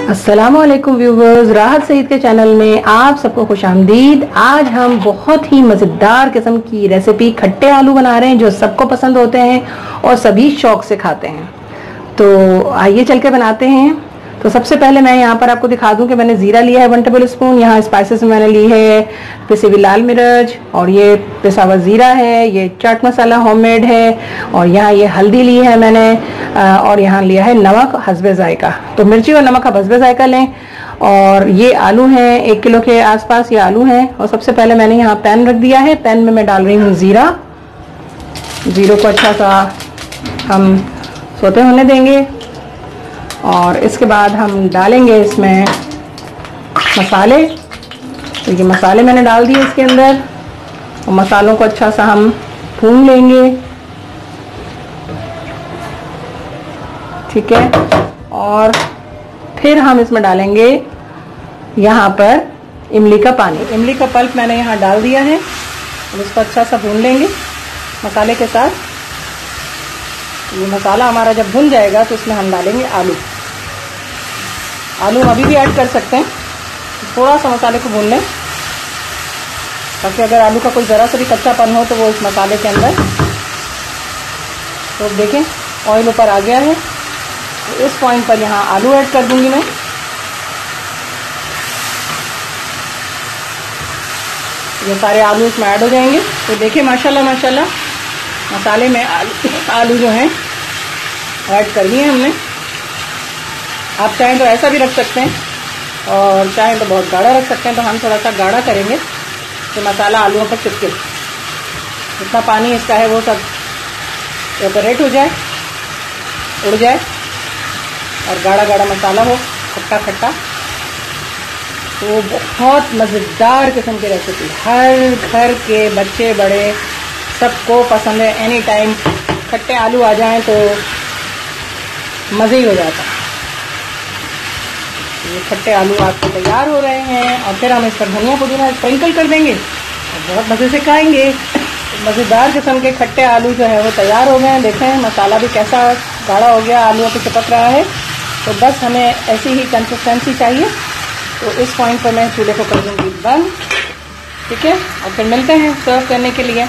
अस्सलामुअलैकुम व्यूवर्स, राहत सईद के चैनल में आप सबको खुशामदीद। आज हम बहुत ही मज़ेदार किस्म की रेसिपी खट्टे आलू बना रहे हैं जो सबको पसंद होते हैं और सभी शौक से खाते हैं। तो आइए चल के बनाते हैं। तो सबसे पहले मैं यहाँ पर आपको दिखा दूं कि मैंने ज़ीरा लिया है 1 टेबल स्पून। यहाँ स्पाइसेस में मैंने ली है पिसी हुई लाल मिर्च और ये पिसा हुआ ज़ीरा है, ये चाट मसाला होममेड है और यहाँ ये हल्दी ली है मैंने और यहाँ लिया है नमक हस्बे जायका। तो मिर्ची और नमक आप हस्बे जायका लें। और ये आलू हैं 1 किलो के आसपास ये आलू हैं। और सबसे पहले मैंने यहाँ पैन रख दिया है। पैन में मैं डाल रही हूँ ज़ीरा। ज़ीरो को अच्छा सा हम सोते होने देंगे और इसके बाद हम डालेंगे इसमें मसाले। तो ये मसाले मैंने डाल दिए इसके अंदर और मसालों को अच्छा सा हम भून लेंगे, ठीक है। और फिर हम इसमें डालेंगे यहाँ पर इमली का पानी। इमली का पल्प मैंने यहाँ डाल दिया है और इसको अच्छा सा भून लेंगे मसाले के साथ। ये मसाला हमारा जब भुन जाएगा तो इसमें हम डालेंगे आलू। आलू अभी भी ऐड कर सकते हैं, थोड़ा सा मसाले को भून लें ताकि अगर आलू का कोई ज़रा सा भी कच्चापन हो तो वो इस मसाले के अंदर। तो देखें ऑयल ऊपर आ गया है। तो इस पॉइंट पर यहाँ आलू ऐड कर दूंगी मैं। ये सारे आलू इसमें ऐड हो जाएंगे। तो देखिए माशाल्लाह माशाल्लाह मसाले में आलू जो हैं ऐड कर दिए हमने। आप चाहें तो ऐसा भी रख सकते हैं और चाहें तो बहुत गाढ़ा रख सकते हैं। तो हम थोड़ा सा गाढ़ा करेंगे तो मसाला आलूओं पर चिपके, जितना पानी इसका है वो सब एवपोरेट हो जाए, उड़ जाए और गाढ़ा गाढ़ा मसाला हो, खट्टा खट्टा। तो बहुत मज़ेदार किस्म की रेसिपी, हर घर के बच्चे बड़े सबको पसंद है। एनी टाइम खट्टे आलू आ जाएं तो मज़े ही हो जाता है। ये खट्टे आलू आपके तैयार हो रहे हैं और फिर हम इस पर धनिया पुदीना स्प्रिंकल कर देंगे और बहुत मज़े से खाएंगे। मज़ेदार किस्म के खट्टे आलू जो है वो तैयार हो गए हैं। देखें मसाला भी कैसा गाढ़ा हो गया, आलूओं पे चिपक रहा है। तो बस हमें ऐसी ही कंसिस्टेंसी चाहिए। तो इस पॉइंट पर मैं चूल्हे को कर दूँगी बंद, ठीक है। और फिर मिलते हैं सर्व करने के लिए।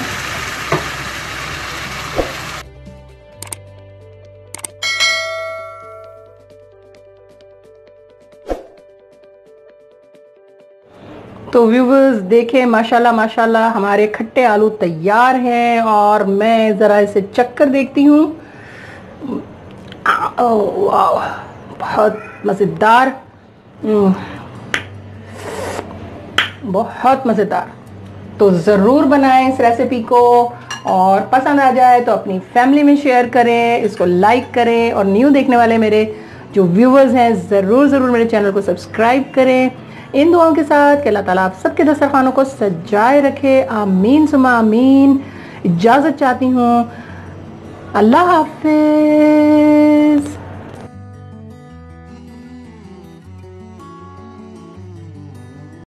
तो व्यूवर्स देखें माशाल्लाह माशाल्लाह हमारे खट्टे आलू तैयार हैं और मैं ज़रा इसे चख कर देखती हूँ। बहुत मज़ेदार, बहुत मज़ेदार। तो ज़रूर बनाएं इस रेसिपी को और पसंद आ जाए तो अपनी फैमिली में शेयर करें, इसको लाइक करें और न्यू देखने वाले मेरे जो व्यूवर्स हैं ज़रूर ज़रूर मेरे चैनल को सब्सक्राइब करें। इन दुआओं के साथ कि अल्लाह ताला आप सबके दस्तरखानों को सजाए रखे, आमीन सुमा आमीन। इजाज़त चाहती हूँ, अल्लाह हाफिज़।